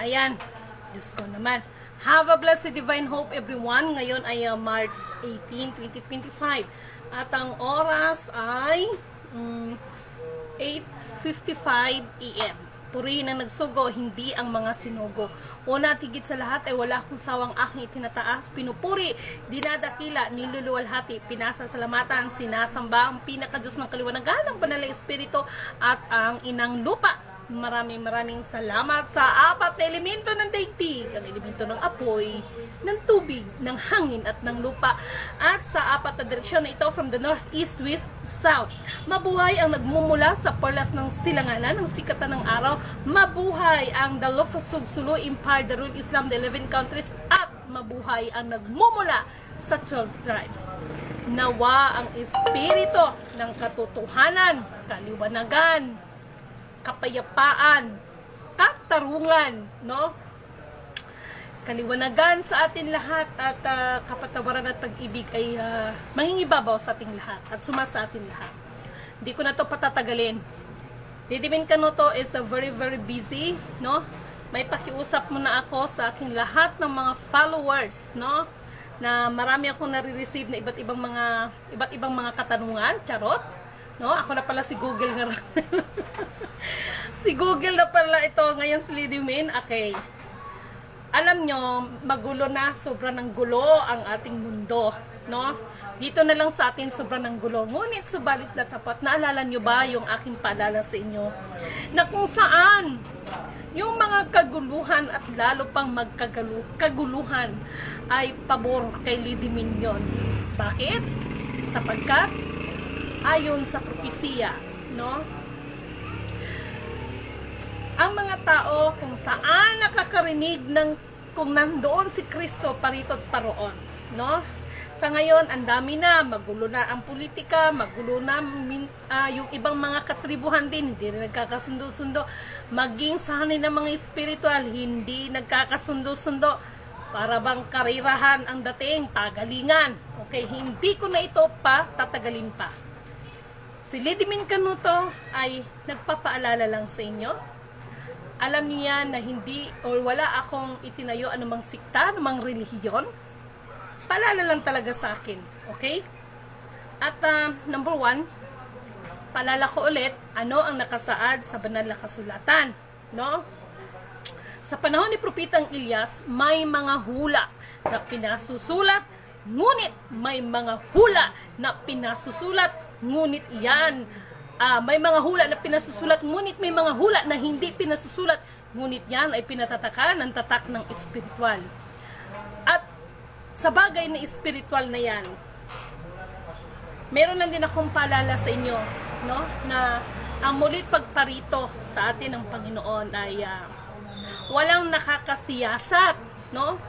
Ayan. Diyos ko naman. Have a blessed divine hope everyone. Ngayon ay March 18, 2025. At ang oras ay 8:55 AM. Purihin ang nagsugo, hindi ang mga sinugo. Una at higit sa lahat ay wala akong sawang aking itinataas, pinupuri, dinadakila, niluluwalhati, pinasasalamatan, sinasamba ang pinakadiyos ng kaliwanagan, ang banal na espiritu at ang inang lupa. Maraming salamat sa apat na elemento ng daigdig, ang elemento ng apoy, ng tubig, ng hangin at ng lupa, at sa apat na direksyon na ito from the north, east, west, south. Mabuhay ang nagmumula sa perlas ng silanganan, ng sikatan ng araw. Mabuhay ang the Lufusug Sulu Empire, the Rule Islam, the 11 countries, at mabuhay ang nagmumula sa 12 tribes. Nawa ang espiritu ng katotohanan, kaliwanagan, kapayapaan, katarungan, no? Kaliwanagan sa atin lahat at kapatawaran at pag-ibig ay mangingibabaw sa ating lahat at sumasa atin lahat. Hindi ko na to patatagalin. Didimin Canuto is very busy, no? May pakiusap muna ako sa aking lahat ng mga followers, no? Na marami akong nare-receive na iba't ibang mga katanungan, charot. No, ako na pala si Google nga. Si Google na pala ito ngayon si Lidimin. Okay. Alam nyo, magulo na, sobra ng gulo ang ating mundo, no? Dito na lang sa atin sobra ng gulo. Ngunit subalit na tapat, naalala nyo ba yung aking paalala sa inyo? Na kung saan yung mga kaguluhan at lalo pang magkaguluhan ay pabor kay Lidimin yun. Bakit? Sapagkat ayon sa propesiya, no? Ang mga tao kung saan nakakarinig ng kung nandoon si Kristo parito at paroon, no? Sa ngayon, ang dami na, magulo na ang politika, magulo na yung ibang mga katribuhan din, hindi rin nagkakasundo-sundo. Maging sa ng mga espiritual, hindi nagkakasundo-sundo. Para bang karirahan ang dating, tagalingan. Okay, hindi ko na ito pa tatagalin pa. Si Lidimin Canuto ay nagpapaalala lang sa inyo. Alam niya na hindi o wala akong itinayo anumang sikta, anumang relihiyon. Paalala lang talaga sa akin. Okay? At number 1, paalala ko ulit, ano ang nakasaad sa banal na kasulatan. No? Sa panahon ni Propetang Elias, may mga hula na pinasusulat, ngunit may mga hula na pinasusulat ngunit yan, may mga hula na pinasusulat, ngunit may mga hula na hindi pinasusulat, ngunit yan ay pinatatakan ng tatak ng espiritual. At sa bagay na espiritual na yan, meron lang din akong paalala sa inyo, no? Na ang mulit pagparito sa atin ng Panginoon ay walang nakakasiyasat, no?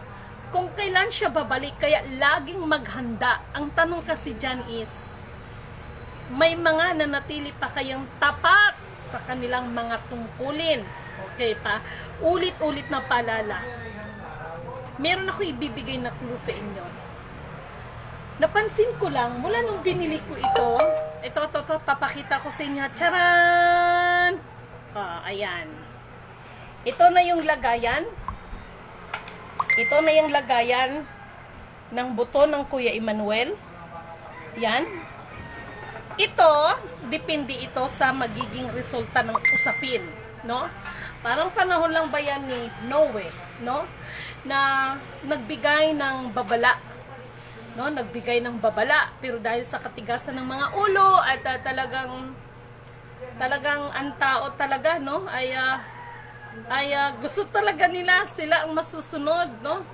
Kung kailan siya babalik, kaya laging maghanda. Ang tanong kasi dyan is, may mga nanatili pa kayang tapat sa kanilang mga tungkulin. Okay pa? Ulit-ulit na paalala. Meron ako ibibigay na clue sa inyo. Napansin ko lang, mula nung binili ko ito, papakita ko sa inyo. Charan! Ayan. Ito na yung lagayan. Ito na yung lagayan ng buto ng Kuya Emmanuel. Yan. Ito, depende ito sa magiging resulta ng usapin, no? Parang panahon lang ba yan ni Noe, no? Na nagbigay ng babala, no? Nagbigay ng babala, pero dahil sa katigasan ng mga ulo at talagang ang tao talaga, no? Ay gusto talaga nila sila ang masusunod, no?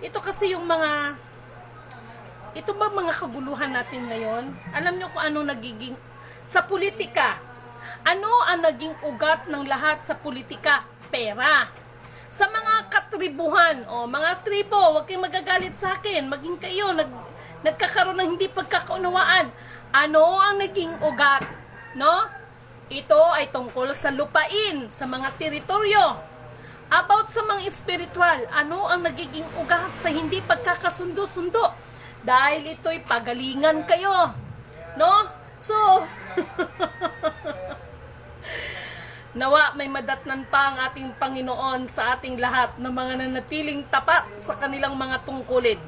Ito kasi yung ito ba mga kaguluhan natin ngayon? Alam nyo kung ano nagiging sa politika? Ano ang naging ugat ng lahat sa politika? Pera. Sa mga katribuhan, mga tribo, huwag kayong magagalit sa akin. Maging kayo, nagkakaroon ng hindi pagkakaunawaan. Ano ang naging ugat? No? Ito ay tungkol sa lupain, sa mga teritoryo. About sa mga espiritual, ano ang nagiging ugat sa hindi pagkakasundo-sundo? Dahil ito'y pagalingan kayo. No? So, Nawa may madatnan pa ang ating Panginoon sa ating lahat na mga nanatiling tapat sa kanilang mga tungkulin.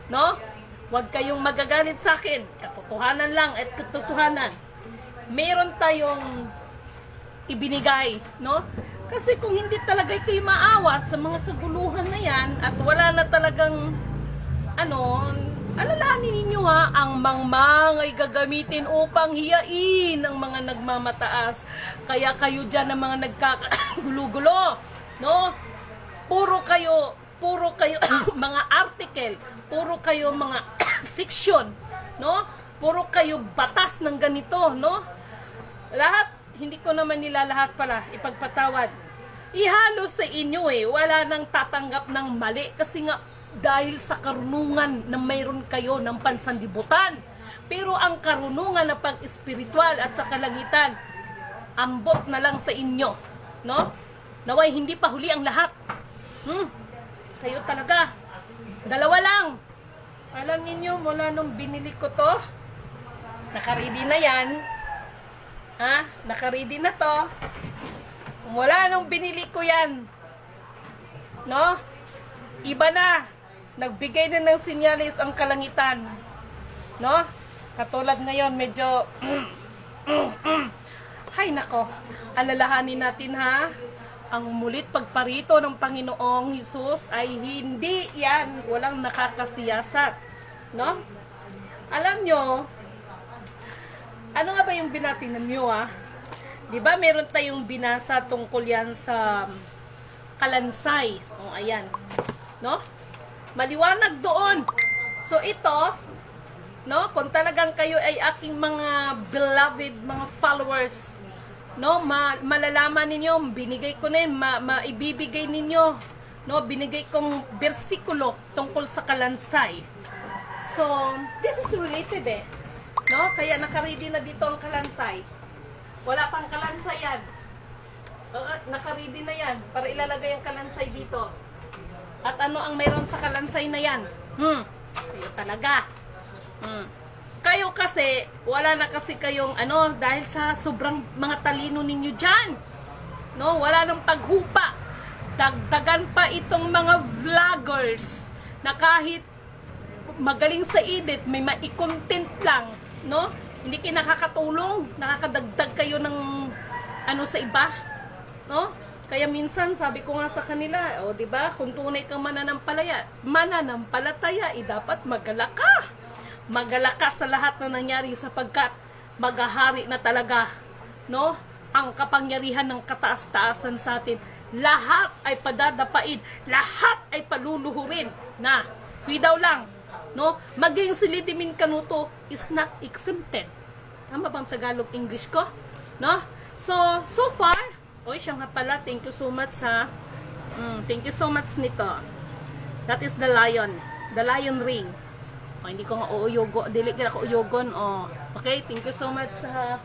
No? Huwag kayong magagalit sa akin. Katotohanan lang at katotohanan. Meron tayong ibinigay, no? Kasi kung hindi talaga kayo maawat sa mga kaguluhan na yan at wala na talagang alalahanin ninyo ha, ang mangmang ay gagamitin upang hiyain ang mga nagmamataas. Kaya kayo dyan ang mga nagkakagulo-gulo, no? Puro kayo mga article, puro kayo mga section, no? Puro kayo batas ng ganito, no? Lahat, hindi ko naman nila lahat pala ipagpatawad. Ihalo sa inyo wala nang tatanggap ng mali kasi nga dahil sa karunungan na mayroon kayo ng pansanlibutan. Pero ang karunungan na pang-espiritual at sa kalangitan, ambot na lang sa inyo, no? Naway hindi pa huli ang lahat. Kayo talaga. Dalawa lang. Alam niyo mula nung binili ko to, naka-ready na yan. Ha? Naka-ready na to. Mula nung binili ko yan, no? Iba na. Nagbigay na ng sinyalis ang kalangitan. No? Katulad ngayon, medyo hay nako. Alalahanin natin ha. Ang mulit pagparito ng Panginoong Hesus ay hindi yan. Walang nakakasiyasat. No? Alam nyo, ano nga ba yung binatinan nyo Di ba meron tayong binasa tungkol yan sa kalansay. O, ayan. No? Maliwanag doon. So ito, no, kung talagang kayo ay aking mga beloved, mga followers, no, malalaman ninyo, binigay ko na yun, maibibigay ninyo, no, binigay kong bersikulo tungkol sa kalansay. So, this is related no, kaya naka-ready na dito ang kalansay. Wala pang kalansay yan. Naka-ready na yan para ilalagay ang kalansay dito. At ano ang mayroon sa kalansay na yan? Kayo talaga. Kayo kasi, wala na kasi kayong dahil sa sobrang mga talino ninyo dyan. No, wala nang paghupa. Dagdagan pa itong mga vloggers na kahit magaling sa edit, may mai-content lang, no? Hindi kayo nakakatulong, nakakadagdag kayo ng sa iba, no? Kaya minsan sabi ko nga sa kanila, di ba, kung tunay kang mananampalataya, dapat magalak ka. Magalak ka sa lahat na nangyari sapagkat maghahari na talaga, no? Ang kapangyarihan ng kataas-taasan sa atin. Lahat ay padadapain, lahat ay paluluhurin na. Daw lang, no? Maging si Lidimin Canuto is not exempted. Tama bang Tagalog English ko? No? So far, siya nga pala, thank you so much thank you so much nito. That is the lion ring. Hindi ko nga uuyogo, dili ko uyogon. Okay, thank you so much sa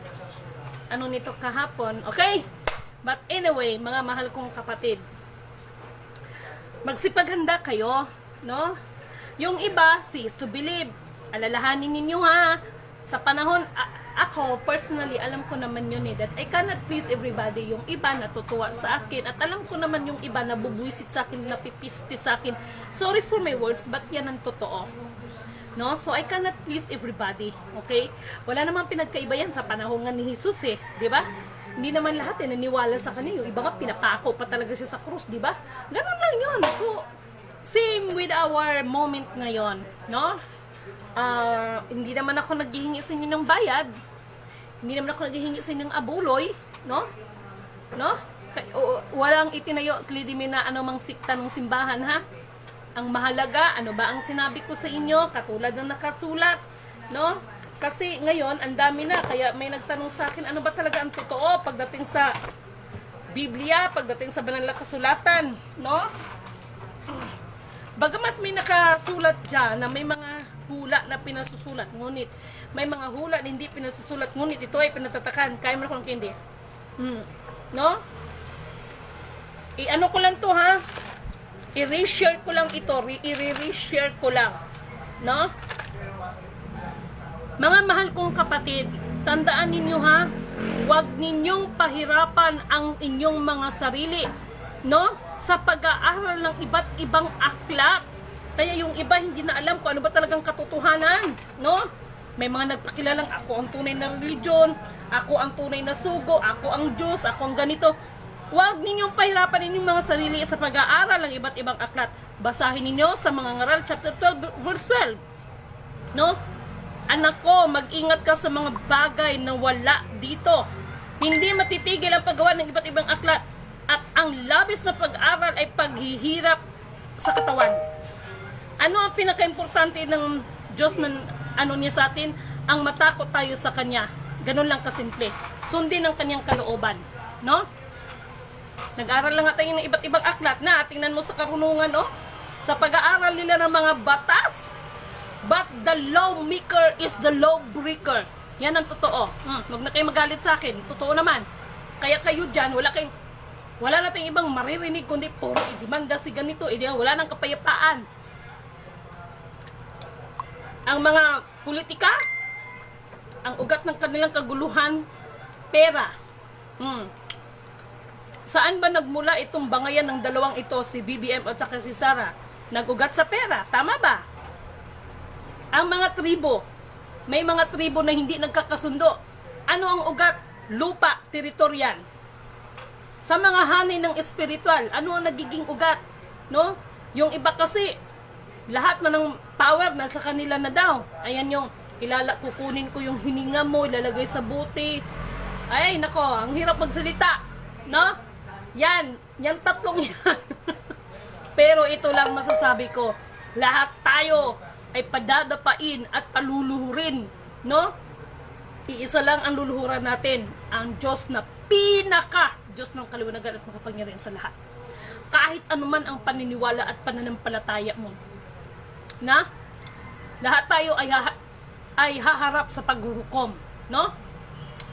nito kahapon. Okay? But anyway, mga mahal kong kapatid, magsipaghanda kayo, no? Yung iba, cease to believe. Alalahanin ninyo sa panahon, ako, personally, alam ko naman yun that I cannot please everybody. Yung iba natutuwa sa akin at alam ko naman yung iba nabubuisit sa akin, napipisti sa akin. Sorry for my words, but yan ang totoo. No? So, I cannot please everybody. Okay? Wala namang pinagkaiba yan sa panahon nga ni Jesus di ba? Hindi naman lahat naniwala sa kanya. Yung iba nga pinapako pa talaga siya sa krus, di ba? Ganun lang yun. So, same with our moment ngayon, no? Hindi naman ako naghihingi sa inyo ng bayad. Hindi naman ako naghihingi sa inyo ng abuloy, no? No? Walang itinayo sa Lidimin na anumang sikta ng simbahan, ha? Ang mahalaga, ano ba ang sinabi ko sa inyo? Katulad ng nakasulat, no? Kasi ngayon, ang dami na. Kaya may nagtanong sa akin, ano ba talaga ang totoo pagdating sa Biblia, pagdating sa banal na kasulatan, no? Bagamat may nakasulat dyan na may mga hula na pinasusulat, ngunit may mga hula na hindi pinasusulat, ngunit ito ay pinatatakan. Kaya mo na kung hindi. No? Ano ko lang to, ha? I-reshare ko lang ito. I-reshare ko lang. No? Mga mahal kong kapatid, tandaan ninyo, ha? Huwag ninyong pahirapan ang inyong mga sarili, no? Sa pag-aaral ng iba't ibang aklat. Kaya yung iba hindi na alam kung ano ba talagang katotohanan, no? May mga nagpakilalang ako ang tunay na religion, ako ang tunay na sugo, ako ang Diyos, ako ang ganito. Huwag ninyong pahirapan inyong mga sarili sa pag-aaral ng iba't ibang aklat. Basahin ninyo sa mga ngaral chapter 12 verse 12. No? Anak ko, mag-ingat ka sa mga bagay na wala dito. Hindi matitigil ang paggawa ng iba't ibang aklat at ang labis na pag-aral ay paghihirap sa katawan. Ano ang pinaka-importante ng Diyos na ano niya sa atin? Ang matakot tayo sa Kanya. Ganun lang kasimple. Sundin ang Kanyang kalooban. No? Nag-aral lang tayo ng iba't ibang aklat na tingnan mo sa karunungan, no? Sa pag-aaral nila ng mga batas, but the lawmaker is the lawbreaker. Yan ang totoo. Huwag na kayo magalit sa akin. Totoo naman. Kaya kayo dyan, wala nating ibang maririnig kundi puro idemanda si ganito. Wala nang kapayapaan. Ang mga politika, ang ugat ng kanilang kaguluhan, pera. Saan ba nagmula itong bangayan ng dalawang ito, si BBM at saka si Sara? Nagugat sa pera. Tama ba? Ang mga tribo, may mga tribo na hindi nagkakasundo. Ano ang ugat? Lupa, teritorial. Sa mga hanay ng espiritual, ano ang nagiging ugat? No? Yung iba kasi, lahat na ng power na sa kanila na daw. Ayan yung, kukunin ko yung hininga mo, ilalagay sa buti. Ay, nako, ang hirap magsalita. No? Yan tatlong yan. Pero ito lang masasabi ko, lahat tayo ay padadapain at paluluhurin, no? Iisa lang ang luluhuran natin, ang Diyos na Diyos ng kaliwanagan at makapangyarihan sa lahat. Kahit anuman ang paniniwala at pananampalataya mo, na lahat tayo ay haharap sa paghuhukom, no?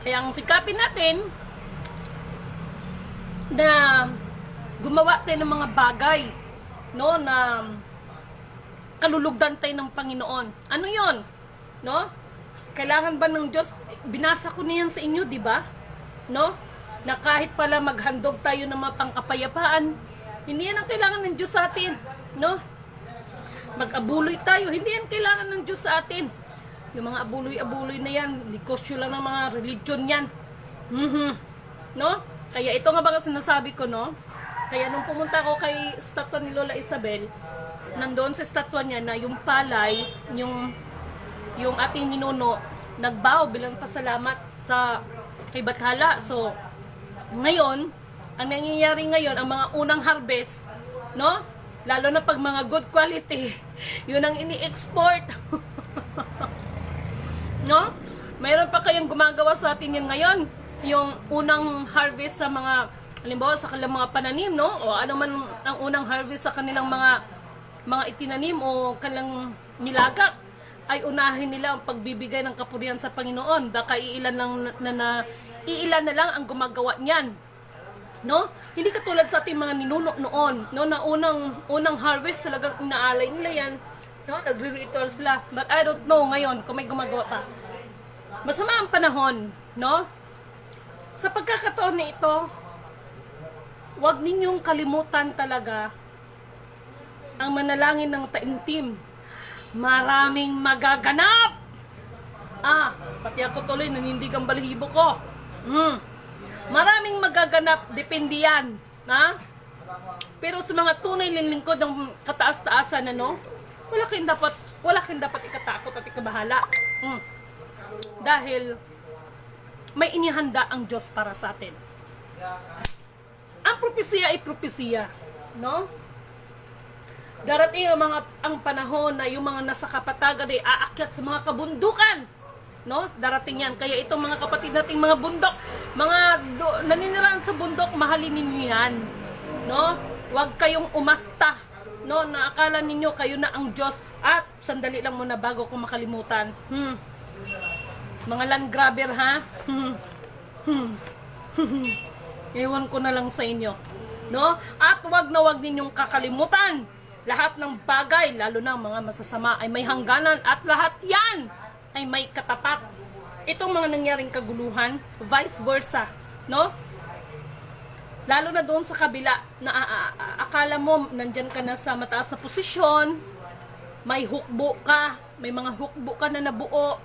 Kaya ang sikapin natin na gumawa tayo ng mga bagay, no, na kalulugdan tayo ng Panginoon. Ano 'yon? No? Kailangan ba ng Diyos? Binasa ko niyan sa inyo, 'di ba? No? Na kahit pala maghandog tayo ng mga pangkapayapaan, hindi yan ang kailangan ng Diyos sa atin, no? Mag-abuloy tayo, hindi yan kailangan ng Diyos sa atin. Yung mga abuloy-abuloy na yan, negosyo lang ng mga religion yan. No? Kaya ito nga ba sinasabi ko, no? Kaya nung pumunta ako kay statwa ni Lola Isabel, nandoon sa statwa niya na yung palay, yung ating ninuno, nagbow bilang pasalamat sa kay Bathala. So, ngayon, ang nangyayari ngayon, ang mga unang harvest, no? Lalo na pag mga good quality, yun ang ini-export. No? Mayroon pa kayong gumagawa sa atin yan ngayon, yung unang harvest sa mga, halimbawa sa kanilang mga pananim, no? O ano man ang unang harvest sa kanilang mga itinanim o kanilang nilagak, ay unahin nila ang pagbibigay ng kapurihan sa Panginoon. Baka iilan na lang ang gumagawa niyan. No? Hindi katulad sa ating mga ninuno noon, no, na unang harvest talagang inaalay nila yan, no, nagre-ritual sila. But I don't know ngayon kung may gumagawa pa. Masama ang panahon, no? Sa pagkakataon na ito, huwag ninyong kalimutan talaga ang manalangin ng taimtim. Maraming magaganap. Pati ako tuloy nanindig ang balahibo ko. Maraming magaganap, depende yan. Ha? Pero sa mga tunay ng lingkod ng kataas-taasan, ano, wala kayong dapat ikatakot at ikabahala. Dahil may inihanda ang Diyos para sa atin. Ang propesiya ay propesiya, no? Darating ang panahon na yung mga nasa kapatagan ay aakyat sa mga kabundukan. No? Darating yan. Kaya itong mga kapatid nating mga bundok, naniniraan sa bundok, mahalin ninyo yan. No? Huwag kayong umasta. No? Na akala ninyo kayo na ang Diyos. At sandali lang muna bago ko makalimutan. Mga land grabber, ha? Ewan ko na lang sa inyo. No? At huwag ninyong kakalimutan. Lahat ng bagay, lalo na mga masasama, ay may hangganan at lahat yan ay may katapat. itong mga nangyaring kaguluhan, vice versa, no? Lalo na doon sa kabila, na akala mo nandyan ka na sa mataas na posisyon, may hukbo ka, may mga hukbo ka na nabuo,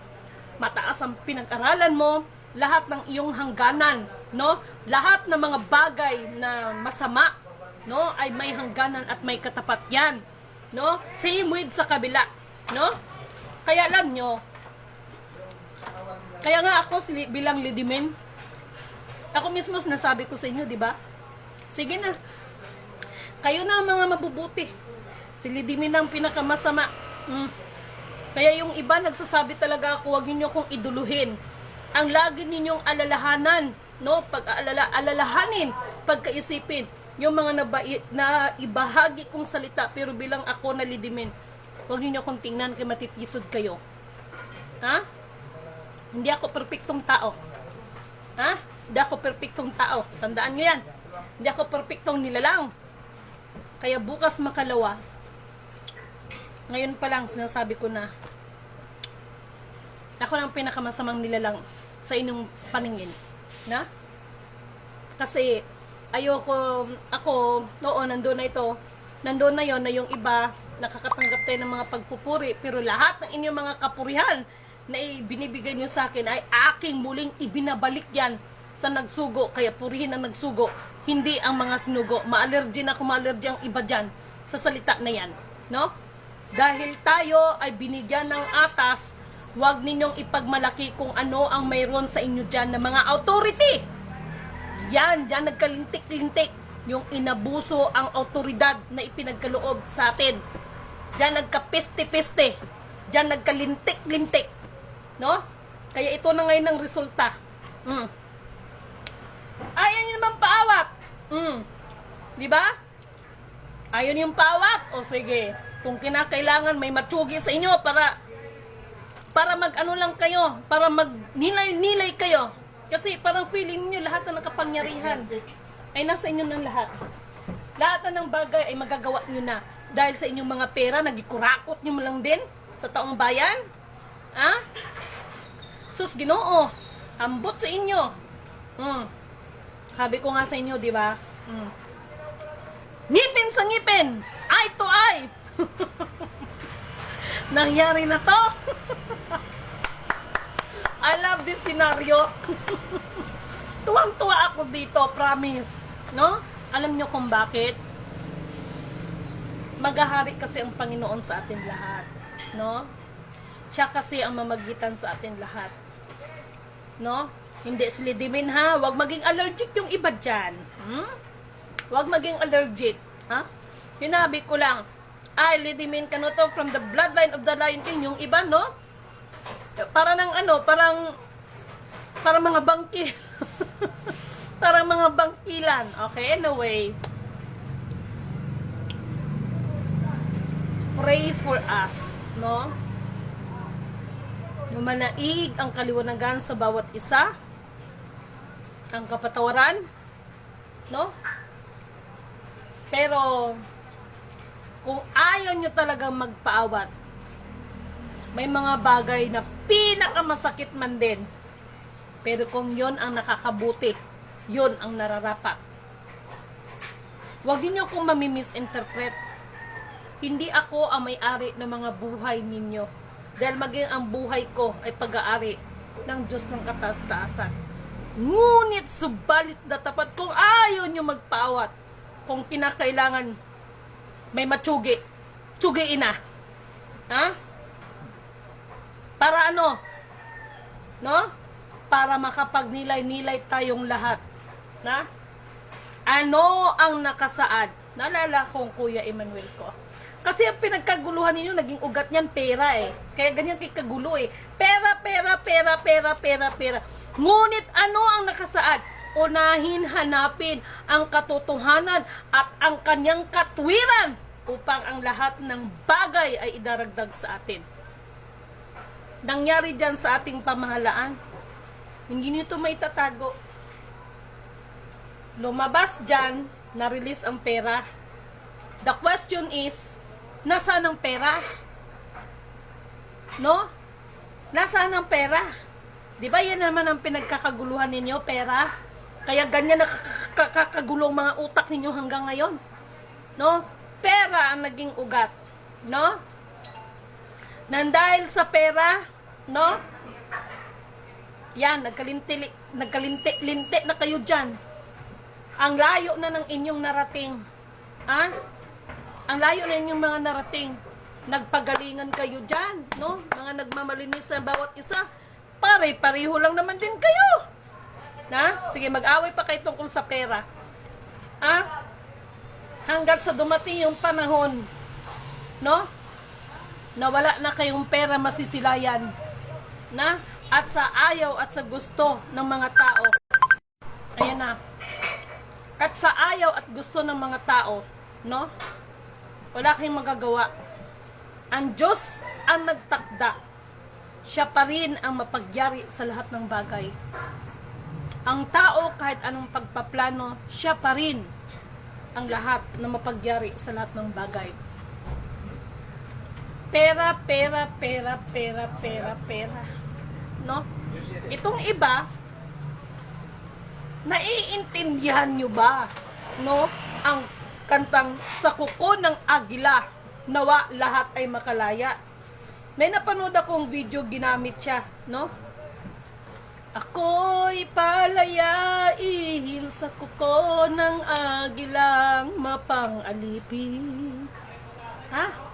mataas ang pinag-aralan mo, lahat ng iyong hangganan, no? Lahat ng mga bagay na masama, no, ay may hangganan at may katapat yan, no? Same with sa kabila, no? Kaya alam nyo, kaya nga ako bilang lidimin, ako mismo sinasabi ko sa inyo, di ba? Sige na, kayo na mga mabubuti. Si lidimin ang pinakamasama. Kaya yung iba nagsasabi talaga ako, huwag ninyo kong iduluhin. Ang lagi ninyong alalahanan, no? Alalahanin, pagkaisipin, yung mga na ibahagi kong salita, pero bilang ako na lidimin, huwag ninyo kong tingnan kay matitisod kayo. Ha? Hindi ako perfectong tao. Ha? Hindi ako perfectong tao. Tandaan nyo yan. Hindi ako perfectong nilalang. Kaya bukas makalawa, ngayon pa lang sinasabi ko na ako lang pinakamasamang nilalang sa inyong paningin. Na? Kasi ayoko, ako, noon, nandun na ito, nandun na yon na yung iba, nakakatanggap tayo ng mga pagpupuri, pero lahat ng inyong mga kapurihan na binibigay nyo sa akin ay aking muling ibinabalik yan sa nagsugo. Kaya purihin ang nagsugo, hindi ang mga sinugo. Ma-allergy na kung ma-allergy ang iba dyan sa salita na yan. No? Dahil tayo ay binigyan ng atas, huwag ninyong ipagmalaki kung ano ang mayroon sa inyo dyan na mga authority. Yan, dyan nagkalintik-lintik yung inabuso ang autoridad na ipinagkaloob sa atin. Dyan nagkapiste-piste. Dyan nagkalintik-lintik. No? Kaya ito na ngayon ang resulta. Ayaw nyo naman paawat. Di ba? Ayaw nyo yung paawat? O sige, kung kinakailangan may matsugi sa inyo para mag-ano lang kayo, para mag-nilay kayo. Kasi parang feeling niyo lahat ng nakapangyarihan ay nasa inyo ng lahat. Lahat ng bagay ay magagawa niyo na. Dahil sa inyong mga pera, nagikurakot niyo lang din sa taong bayan. Ha? Sus, Ginoo, ambot sa inyo. Sabi ko nga sa inyo, di ba? Ngipin sa ngipin, eye to eye. Nangyari na to. I love this scenario. Tuwang-tuwa ako dito, promise. No? Alam nyo kung bakit? Maghahari kasi ang Panginoon sa atin lahat. No? Siya kasi ang mamagitan sa atin lahat. No? Hindi silidimin ha. Huwag maging allergic yung iba dyan. Huwag maging allergic. Ha? Sinabi ko lang, ay, lidimin ka no to from the bloodline of the Lion King. Yung iba, no? Para ng ano, parang mga bangki. Parang mga bangkilan. Okay, anyway. Pray for us, no? Manaig ang kaliwanagan sa bawat isa. Ang kapatawaran, no? Pero kung ayaw nyo talagang magpaawat, may mga bagay na pinakamasakit man din. Pero kung yon ang nakakabuti, yon ang nararapat. Huwag niyo akong mamimisinterpret. Hindi ako ang may-ari ng mga buhay ninyo. Dahil maging ang buhay ko ay pag-aari ng Diyos ng kataas-taasan. Ngunit subalit na tapat kung ayaw nyo magpaawat, kung kinakailangan may matsugi, tsugiin na. Ha? Para ano? No? Para makapagnilay-nilay tayong lahat. Na? Ano ang nakasaad? Naalala kong Kuya Emmanuel ko. Kasi ang pinagkaguluhan ninyo, naging ugat niyan, pera eh. Kaya ganyan kagulo eh. Pera, pera, pera, pera, pera, pera. Ngunit ano ang nakasaad? Unahin hanapin ang katotohanan at ang kanyang katwiran upang ang lahat ng bagay ay idaragdag sa atin. Nangyari dyan sa ating pamahalaan. Hindi nyo ito may tatago. Lumabas dyan, na-release ang pera. The question is, nasaan ang pera? No? Nasaan ang pera? Di ba yan naman ang pinagkakaguluhan ninyo, pera? Kaya ganyan nakakagulo ang mga utak ninyo hanggang ngayon. No? Pera ang naging ugat. No? Nandahil sa pera, no? Yan, nagkalinti na kayo dyan. Ang layo na ng inyong narating. Ha? Ang layo na inyong mga narating. Nagpagalingan kayo dyan, no? Mga nagmamalinis sa bawat isa. Pare-pareho lang naman din kayo. Na? Sige, mag-away pa kayo tungkol sa pera. Ha? Hanggat sa dumating yung panahon, no? Na wala na kayong pera masisilayan. Na? At sa ayaw at sa gusto ng mga tao. Ayan na. At sa ayaw at gusto ng mga tao, no? Wala kayong magagawa. Ang Diyos ang nagtakda. Siya pa rin ang mapagyari sa lahat ng bagay. Ang tao, kahit anong pagpaplano, siya pa rin ang lahat na mapagyari sa lahat ng bagay. Pera, pera, pera, pera, pera, pera. No? Itong iba, naiintindihan nyo ba, no? Ang kantang sa kuko ng agila, nawa lahat ay makalaya. May napanood akong video, ginamit siya, no? Ako'y palayain sa kuko ng agilang mapang-alipin. Ha?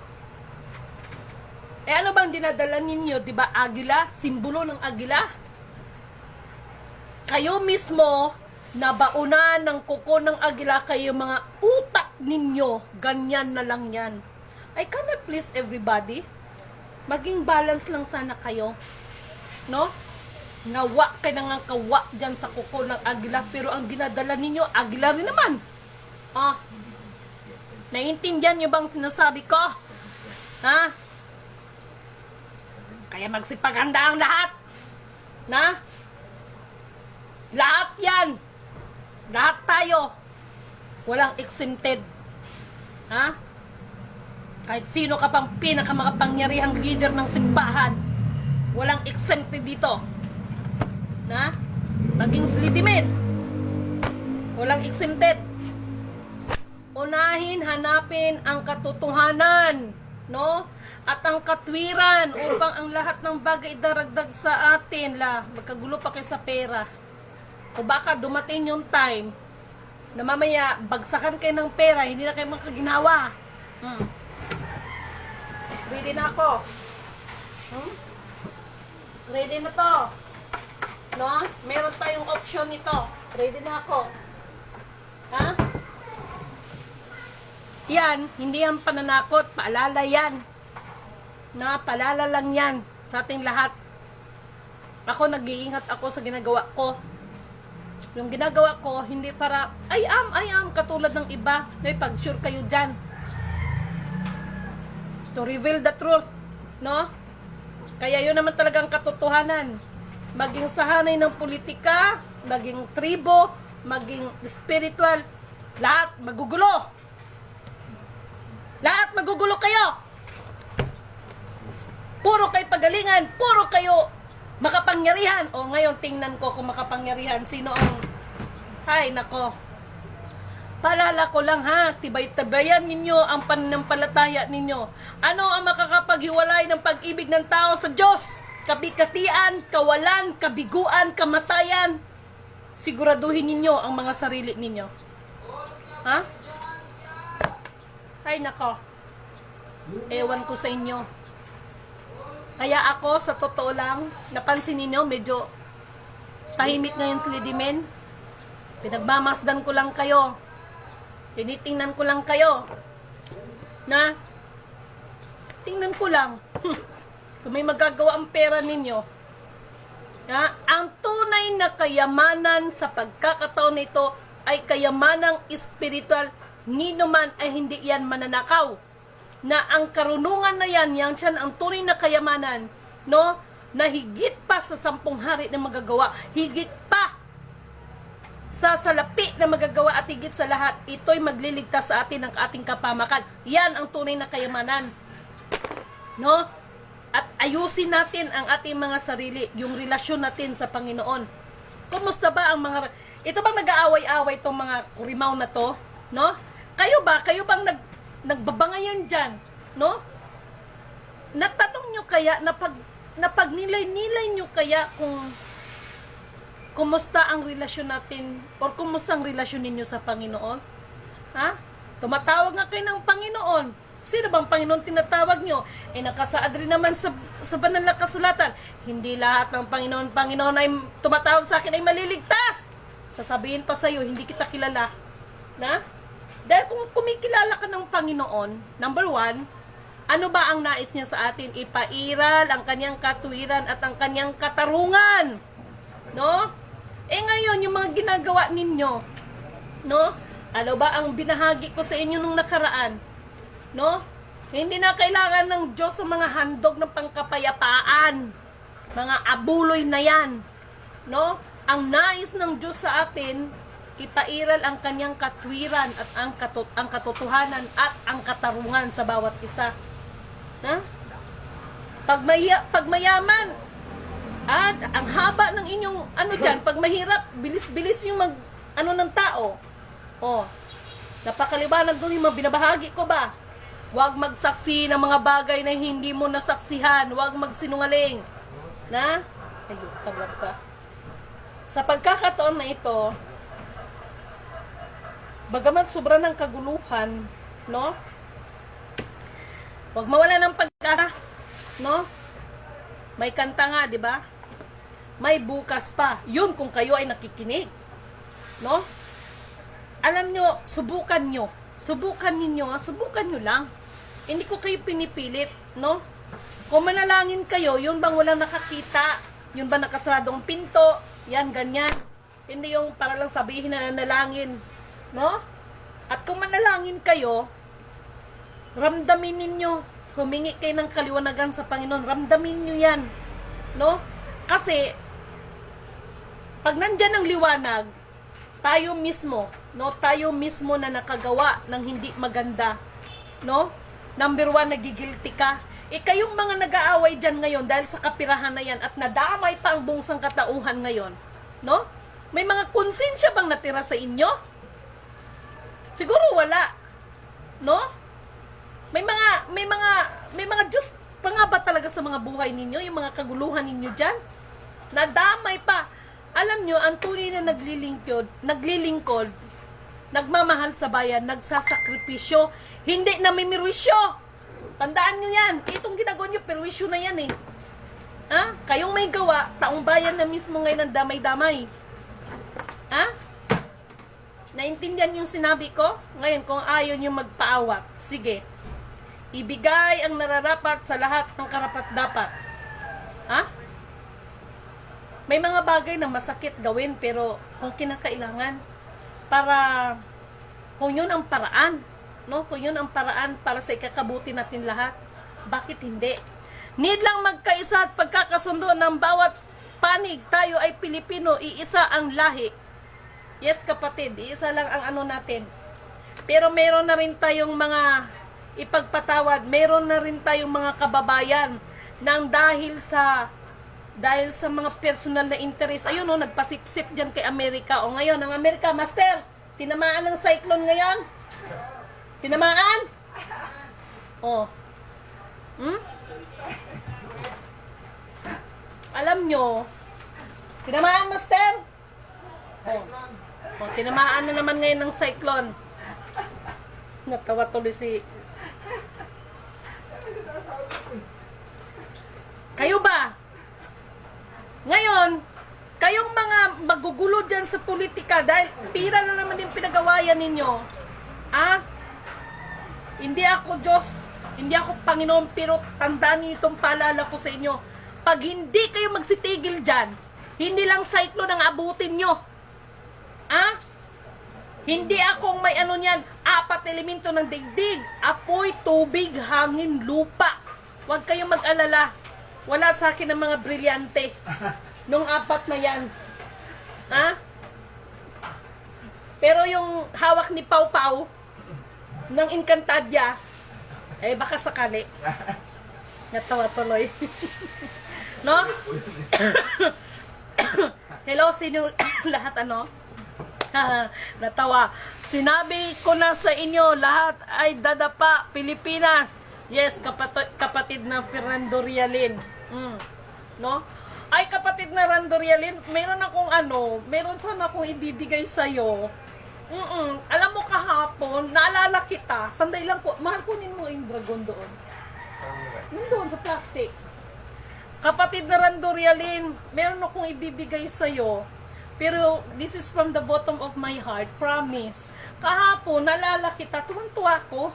Eh ano bang dinadala ninyo? Diba agila? Simbolo ng agila? Kayo mismo, nabaunan ng kuko ng agila, kayo mga utak ninyo, ganyan na lang yan. I cannot please everybody. Maging balance lang sana kayo. No? Nawa kayo na nga kawa dyan sa kuko ng agila, pero ang ginadala ninyo, agila rin naman. Ah, naiintindihan nyo bang sinasabi ko? Ha? Kaya magsipaganda ang lahat. Na? Lahat yan. Lahat tayo. Walang exempted. Ha? Kahit sino ka pang pinakamakapangyarihang leader ng simbahan, walang exempted dito. Na? Maging slidimin. Walang exempted. Unahin, hanapin ang katotohanan, no? At ang katwiran upang ang lahat ng bagay daragdag sa atin. Magkagulo pa kayo sa pera. O baka dumating yung time na mamaya bagsakan kayo ng pera, hindi na kayo makaginawa. Ready na ako. Ready na to. No? Meron tayong option nito. Ready na ako. Ha? Yan, hindi yan pananakot. Paalala yan. Na, paalala lang yan sa ating lahat. Ako, nag-iingat ako sa ginagawa ko. Yung ginagawa ko, hindi para, I am, katulad ng iba. May pag-sure kayo dyan. To reveal the truth, no? Kaya yun naman talagang katotohanan. Maging sahanay ng politika, maging tribo, maging spiritual, lahat magugulo. Lahat magugulo kayo. Puro kayo pagalingan, puro kayo makapangyarihan. O ngayon, tingnan ko kung makapangyarihan. Sino ang, hay, nako. Paalala ko lang ha, tibay-tabayan ninyo ang pananampalataya ninyo. Ano ang makakapaghiwalay ng pag-ibig ng tao sa Diyos? Kabikatian, kawalan, kabiguan, kamatayan. Siguraduhin ninyo ang mga sarili ninyo. Ha? Ay nako. Ewan ko sa inyo. Kaya ako, sa totoo lang, napansin ninyo, medyo tahimik ngayon si Lidimen. Pinagmamasdan ko lang kayo. Tinitingnan ko lang kayo. Na? Tingnan ko lang. Kung may magagawa ang pera ninyo. Na? Ang tunay na kayamanan sa pagkakataon nito ay kayamanang espiritual. Nino man ay hindi yan mananakaw. Na ang karunungan na yan siya ang tunay na kayamanan. No? Na higit pa sa 10 hari na magagawa. Higit pa sa salapi na magagawa at higit sa lahat, ito'y magliligtas sa atin ng ating kapamakan. Yan ang tunay na kayamanan. No? At ayusin natin ang ating mga sarili, yung relasyon natin sa Panginoon. Kumusta ba ang mga, ito bang nag-aaway-away tong mga kurimaw na to, no? Kayo bang nagbabangayan dyan, no? Natanong nyo kaya, napagnilay-nilay nyo kaya kung kumusta ang relasyon natin, or kumusta ang relasyon ninyo sa Panginoon? Ha? Tumatawag nga kayo ng Panginoon. Sino bang Panginoon tinatawag nyo? Nakasaad rin naman sa banal na kasulatan, hindi lahat ng Panginoon ay tumatawag sa akin ay maliligtas. Sasabihin pa sa'yo, hindi kita kilala. Na? Dahil kung kumikilala ka ng Panginoon, number 1, ano ba ang nais niya sa atin? Ipairal ang kanyang katuwiran at ang kanyang katarungan. No? Ngayon, yung mga ginagawa ninyo, no? Ano ba ang binahagi ko sa inyo nung nakaraan? No? Hindi na kailangan ng Diyos sa mga handog ng pangkapayapaan. Mga abuloy na yan. No? Ang nais ng Diyos sa atin, ipairal ang kanyang katwiran at ang katotohanan at ang katarungan sa bawat isa. Ha? Pag mayaman, at ang haba ng inyong dyan, pag mahirap, bilis-bilis yung ng tao. Napakaliwanag doon yung mga binabahagi ko ba? Huwag magsaksi ng mga bagay na hindi mo nasaksihan. Huwag magsinungaling. Na? Ayun, tawag ka. Sa pagkakataon na ito, bagamat sobra ng kaguluhan, no? Huwag mawala ng pag-asa, no? May kanta nga, di ba? May bukas pa. Yun kung kayo ay nakikinig. No? Alam nyo, subukan nyo. Subukan nyo lang. Hindi ko kayo pinipilit, no? Kung manalangin kayo, yun bang walang nakakita? Yun ba nakasaradong pinto? Yan, ganyan. Hindi yung para lang sabihin na nanalangin, no? At kung manalangin kayo, ramdamin ninyo, humingi kayo ng kaliwanagan sa Panginoon, ramdamin nyo yan, no? Kasi, pag nandyan ang liwanag, tayo mismo na nakagawa ng hindi maganda, no? Number 1, nagigilty ka. Kayong mga nag-aaway dyan ngayon dahil sa kapirahan na yan at nadamay pa ang buong sangkatauhan ngayon, no? May mga konsensya bang natira sa inyo? Siguro wala, no? May mga Diyos pa nga ba talaga sa mga buhay ninyo, yung mga kaguluhan ninyo dyan? Nadamay pa. Alam nyo, ang tunay na naglilingkod, nagmamahal sa bayan, nagsasakripisyo, hindi namimirwisyo. Tandaan nyo yan. Itong ginagawa nyo, perwisyo na yan eh. Ha? Kayong may gawa, taong bayan na mismo ngayon ang damay-damay. Ha? Naintindihan yung sinabi ko? Ngayon, kung ayaw nyo magpaawat, sige. Ibigay ang nararapat sa lahat ng karapat-dapat. Ha? May mga bagay na masakit gawin, pero kung kinakailangan, kung yun ang paraan, no? Kung yun ang paraan para sa ikakabuti natin lahat, bakit hindi? Need lang magkaisa at pagkakasundo ng bawat panig. Tayo ay Pilipino, iisa ang lahi. Yes kapatid, iisa lang ang natin. Pero meron na rin tayong mga ipagpatawad, meron na rin tayong mga kababayan nang dahil sa mga personal na interest. Ayun nagpasipsip dyan kay Amerika. O ngayon, ang Amerika, Master, tinamaan ng cyclone ngayon? Tinamaan? Alam nyo, tinamaan, Master? Tinamaan na naman ngayon ng cyclone. Natawa tuloy si... Kayo ba? Ngayon, kayong mga magugulo dyan sa politika dahil pira na naman yung pinagawayan ninyo. Hindi ako Diyos, hindi ako Panginoon, pero tandaan niyo itong paalala ko sa inyo. Pag hindi kayo magsitigil dyan, hindi lang cyclone ang abutin nyo. Hindi akong may niyan, 4 elemento ng digdig, apoy, tubig, hangin, lupa. Huwag kayong mag-alala. Wala sa akin ang mga brilyante nung 4 na yan. Pero yung hawak ni Pau Pau ng Encantadia, baka sakali. Natawa tuloy. No? Hello, sino lahat ano? Natawa. Sinabi ko na sa inyo, lahat ay dadapa, Pilipinas. Yes, kapatid na Fernando Rialin. No? Ay, kapatid na Rando Rialin, meron akong meron sana akong ibibigay sa'yo. Alam mo kahapon, naalala kita, sanday lang po, mahal kunin mo yung dragon doon. Nandun sa plastic. Kapatid na Rando Rialin, meron akong ibibigay sa'yo. Pero this is from the bottom of my heart, promise. Kahapon, naalala kita, tuwang-tuwa ko.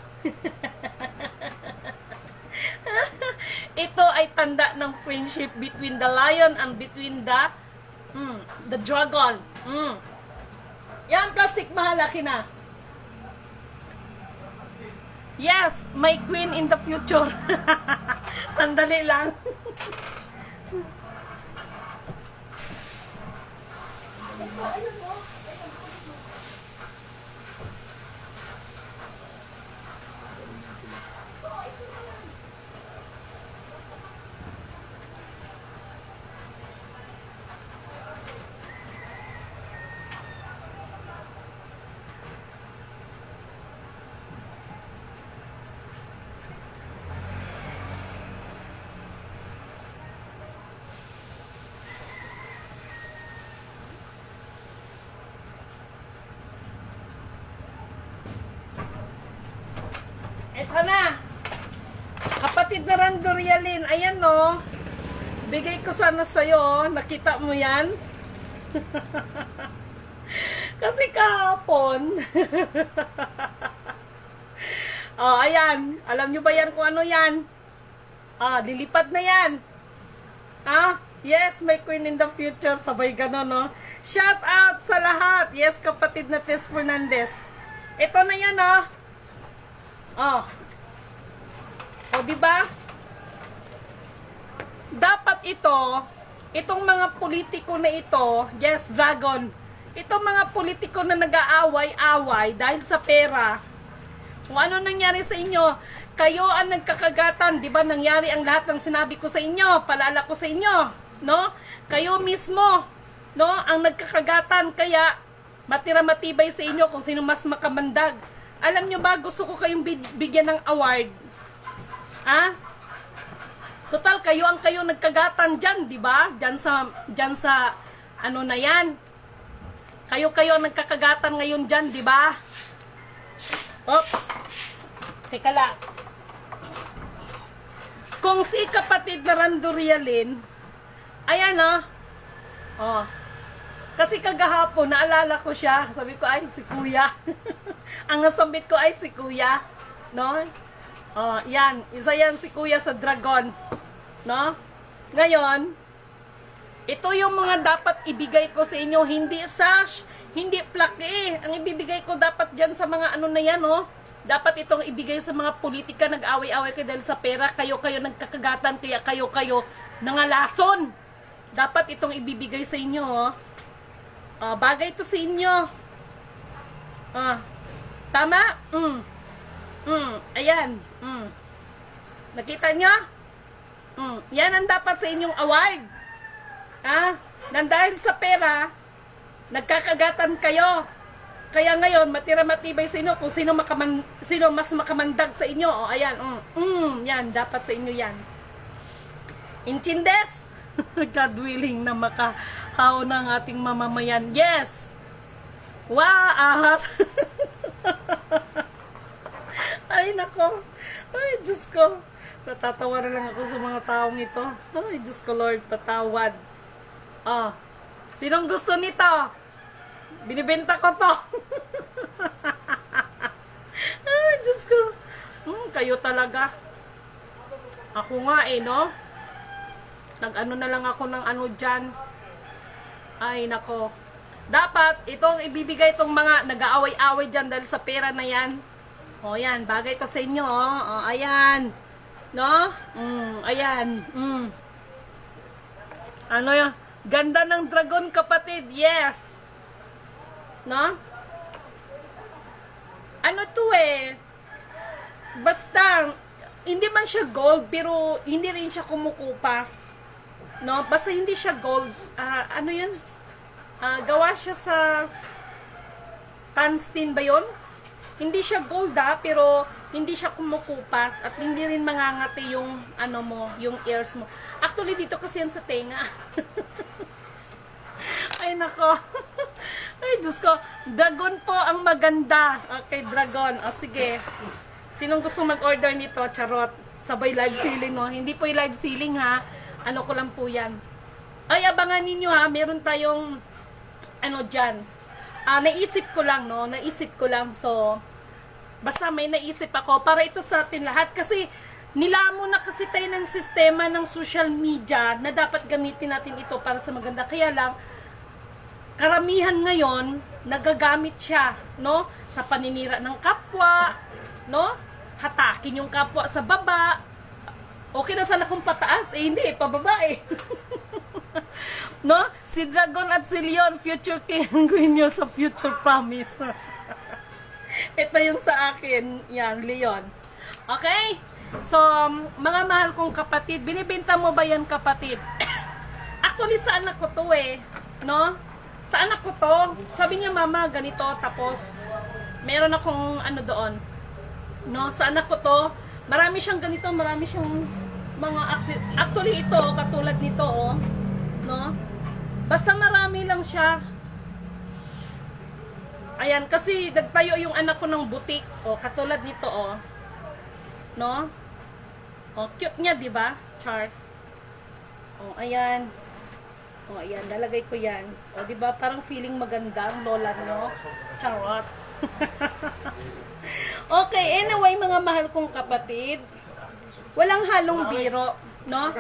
Ito ay tanda ng friendship between the lion and between the dragon. Yan, plastic, mahalaki na. Yes, my queen in the future. Sandali lang. Ito na. Kapatid na Rando Rialin, ayan no. Bigay ko sana sa'yo. Nakita mo yan? Kasi kahapon. Ayan. Alam nyo ba yan kung ano yan? Lilipad na yan. Yes, my queen in the future. Sabay gano'n, no? Shout out sa lahat. Yes, kapatid na Tess Fernandez. Ito na yan, no? Diba? Dapat itong mga politiko na ito, yes, dragon, itong mga politiko na nag-aaway-away dahil sa pera, kung ano nangyari sa inyo, kayo ang nagkakagatan, diba? Nangyari ang lahat ng sinabi ko sa inyo, palala ko sa inyo, no? Kayo mismo, no? Ang nagkakagatan, kaya matira-matibay sa inyo kung sino mas makamandag. Alam nyo ba, gusto ko kayong bigyan ng award. Total, kayo nagkagatan dyan, di ba? Dyan sa, ano na yan. Kayo nagkakagatan ngayon dyan, di ba? Oops. Teka lang. Kung si kapatid na Rando Rialin, ayan kasi kagahapon, naalala ko siya. Sabi ko, ay, si kuya. Ang nasambit ko ay si kuya. No? Yan. Isa yan si kuya sa dragon. No? Ngayon, ito yung mga dapat ibigay ko sa inyo. Hindi sash, hindi plaki. Ang ibibigay ko dapat dyan sa mga ano na yan, no? Dapat itong ibigay sa mga politika. Nag-away-away kayo dahil sa pera. Kayo nagkakagatan. Kaya kayo nangalason. Dapat itong ibibigay sa inyo, bagay to sa inyo. Tama? Ayan. Nakita nyo? Yan ang dapat sa inyong award. Nang dahil sa pera, nagkakagatan kayo. Kaya ngayon, matira-matibay sa inyo kung sino mas makamandag sa inyo. Ayan. Yan, dapat sa inyo yan. Inchindes? God willing na makahaw ng ating mamamayan. Yes! Ahas! Ay, nako. Ay, Diyos ko. Natatawa na lang ako sa mga taong ito. Ay, Diyos ko, Lord, patawad. Sinong gusto nito? Binibenta ko to. Ay, Diyos ko. Kayo talaga. Ako nga no? Nag-ano na lang ako ng ano dyan. Ay, nako. Dapat, itong ibibigay itong mga nag-aaway-away dyan dahil sa pera na yan. Yan, bagay to sa inyo, ayan. No? Ayan. Ano yan? Ganda ng dragon, kapatid. Yes. No? Ano to Basta, hindi man siya gold, pero hindi rin siya kumukupas. No? Basta hindi siya gold. Ano yun? Gawa siya sa tungsten ba yun? Hindi siya gold pero hindi siya kumukupas at hindi rin mangangati yung ano mo, yung ears mo. Actually, dito kasi yan sa tenga. Ay, nako. Ay, Diyos ko. Dragon po ang maganda. Okay, dragon. O, sige. Sinong gusto mag-order nito? Charot. Sabay live selling, no? Hindi po yung live selling, ha? Ano ko lang po yan. Ay, abangan ninyo, ha? Meron tayong, ano dyan. Naisip ko lang, no? Naisip ko lang. So, basta may naisip ako para ito sa atin lahat. Kasi, nilamo na kasi tayo ng sistema ng social media na dapat gamitin natin ito para sa maganda. Kaya lang, karamihan ngayon, nagagamit siya, no? Sa paninira ng kapwa, no? Hatakin yung kapwa sa baba. Okay na sana kung pataas, hindi, pababa eh. No? Si Dragon at si Leon, future king and queen nyo sa future promise. Ito yung sa akin, yan, Leon. Okay? So, mga mahal kong kapatid, binibenta mo ba yan, kapatid? Actually, sa anak ko to eh, no? Sa anak ko to, sabi niya, mama, ganito, tapos, meron akong ano doon, no? Sa anak ko to, marami siyang ganito, marami siyang mga actually ito, katulad nito, oh, no? Basta marami lang siya. Ayan, kasi nagtayo yung anak ko ng butik, oh, katulad nito, oh. No? Oh, cute niya, 'di ba? Chart. Oh, ayan. Oh, ayan, lalagay ko 'yan. Oh, 'di ba? Parang feeling maganda ang lola, no? Charot. Okay, anyway, mga mahal kong kapatid, walang halong biro, no?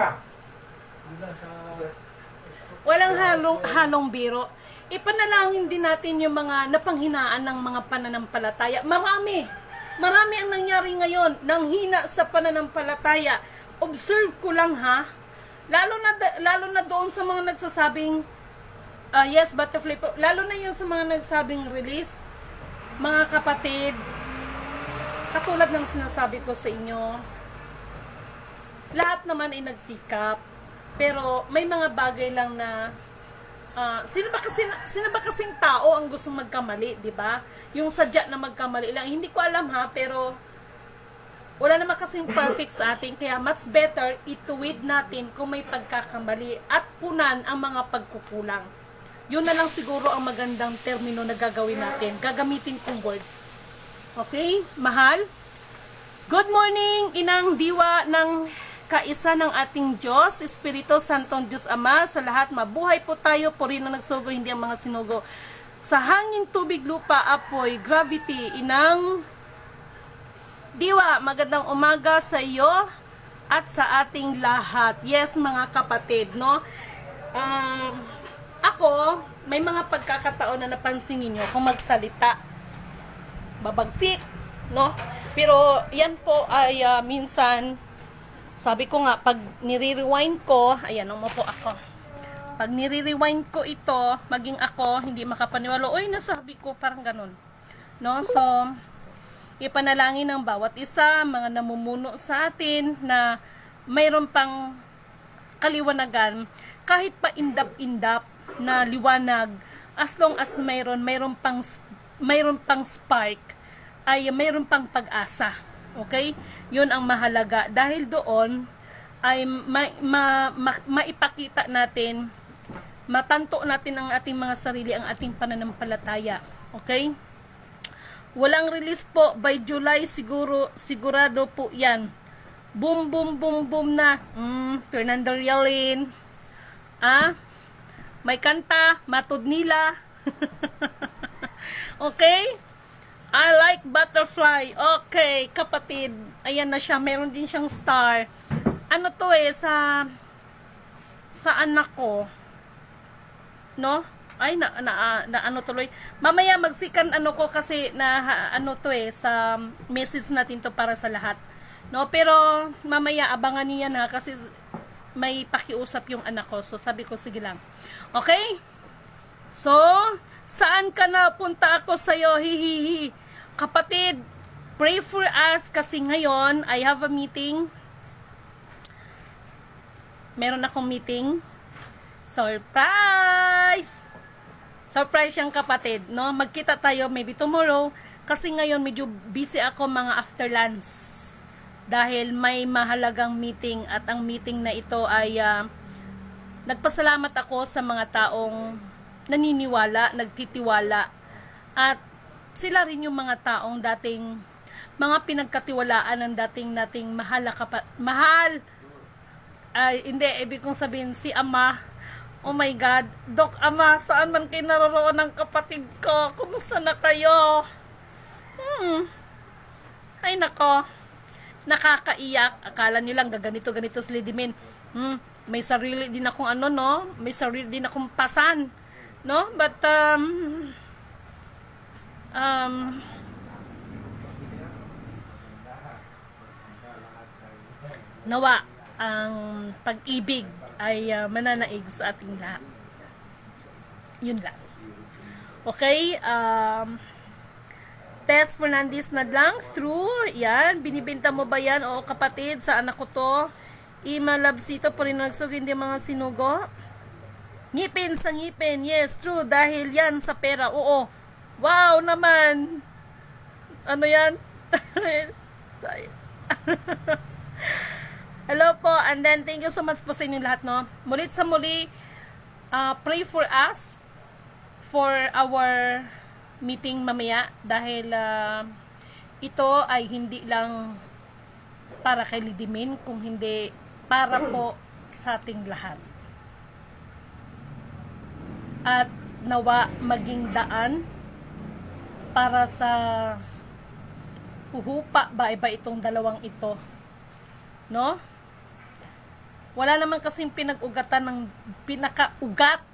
Walang halong biro. Ipanalangin din natin yung mga napanghinaan ng mga pananampalataya. Marami ang nangyari ngayon nang hina sa pananampalataya. Observe ko lang, ha. Lalo na doon sa mga nagsasabing yes, butterfly po. Lalo na yun sa mga nagsabing release. Mga kapatid, katulad ng sinasabi ko sa inyo, lahat naman ay nagsikap. Pero may mga bagay lang na sino ba kasing tao ang gusto magkamali, 'di ba? Yung sadya na magkamali lang. Hindi ko alam, ha, pero wala naman kasing perfect sa atin, kaya much better ituwid natin kung may pagkakamali at punan ang mga pagkukulang. Yun na lang siguro ang magandang termino na gagawin natin. Gagamitin kong words. Okay? Mahal? Good morning, Inang Diwa ng kaisa ng ating Diyos, Espiritu Santong Diyos Ama, sa lahat mabuhay po tayo, puri na nagsugo, hindi ang mga sinugo. Sa hangin, tubig, lupa, apoy, gravity, Inang Diwa, magandang umaga sa iyo at sa ating lahat. Yes, mga kapatid, no? Ako, may mga pagkakataon na napansin niyo kung magsalita, babagsik, no? Pero yan po ay minsan, sabi ko nga, pag nire-rewind ko, ayan, umupo ako. Pag nire-rewind ko ito, maging ako, hindi makapaniwala, oy, nasabi ko, parang ganun. No? So, ipanalangin ng bawat isa, mga namumuno sa atin, na mayroon pang kaliwanagan, kahit pa indap-indap na liwanag, as long as mayroon pang spark, ay mayroon pang pag-asa. Okay? Yun ang mahalaga. Dahil doon ay maipakita natin, matanto natin ang ating mga sarili, ang ating pananampalataya. Okay? Walang release po by July, sigurado po yan. Boom, boom, boom, boom na. Fernando Rialin. May kanta, matod nila. Okay? I like butterfly. Okay, kapatid. Ayan na siya. Meron din siyang star. Ano to sa anak ko. No? Ay, ano tuloy. Mamaya magsikan ano ko kasi na ano to sa message natin to para sa lahat. No? Pero mamaya abangan niyo yan, ha, kasi may pakiusap yung anak ko. So sabi ko, sige lang. Okay? So, saan ka na? Punta ako sa'yo. Hihihi. Kapatid, Pray for us kasi ngayon I have a meeting. Meron akong meeting. Surprise! Surprise yung kapatid, no? Magkita tayo maybe tomorrow kasi ngayon medyo busy ako mga after lunch. Dahil may mahalagang meeting at ang meeting na ito ay nagpasalamat ako sa mga taong naniniwala, nagtitiwala at sila rin yung mga taong dating mga pinagkatiwalaan ng dating nating mahal. Ay, hindi, ibig kong sabihin si Ama. Oh my God, Doc Ama, saan man kayo naroroon ng kapatid ko? Kumusta na kayo? Ay nako, nakakaiyak. Akala nyo lang gaganito-ganito si Lady Min. May sarili din akong ano, no? May sarili din akong pasan, no? But nawa ang pag-ibig ay mananaig sa ating lahat. Yun lang. Okay, Tess Fernandez na lang through, yan, binibenta mo ba yan? Oo kapatid, sa anak ko to. Ima Labsito po rin nagsugin din mga sinugo. Ngipin sa ngipin, yes, true, dahil yan sa pera, oo. Wow naman. Ano yan? Hello po, and then thank you so much po sa inyong lahat, no? Mulit sa muli, pray for us, for our meeting mamaya, dahil ito ay hindi lang para kay Lady Min, kung hindi para po sa ating lahat. At nawa maging daan para sa huhupa ba iba itong dalawang ito, no? Wala naman kasing pinag-ugatan ng pinakaugat,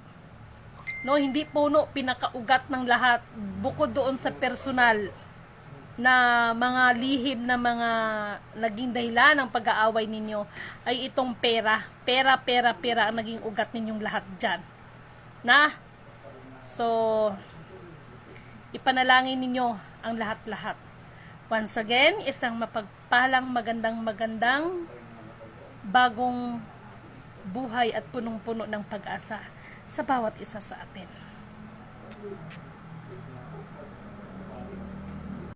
no? Hindi puno, pinakaugat ng lahat bukod doon sa personal na mga lihim na mga naging dahilan ng pag-aaway ninyo ay itong pera ang naging ugat ninyong lahat dyan, na? So ipanalangin ninyo ang lahat-lahat. Once again, isang mapagpalang magandang bagong buhay at punong-puno ng pag-asa sa bawat isa sa atin.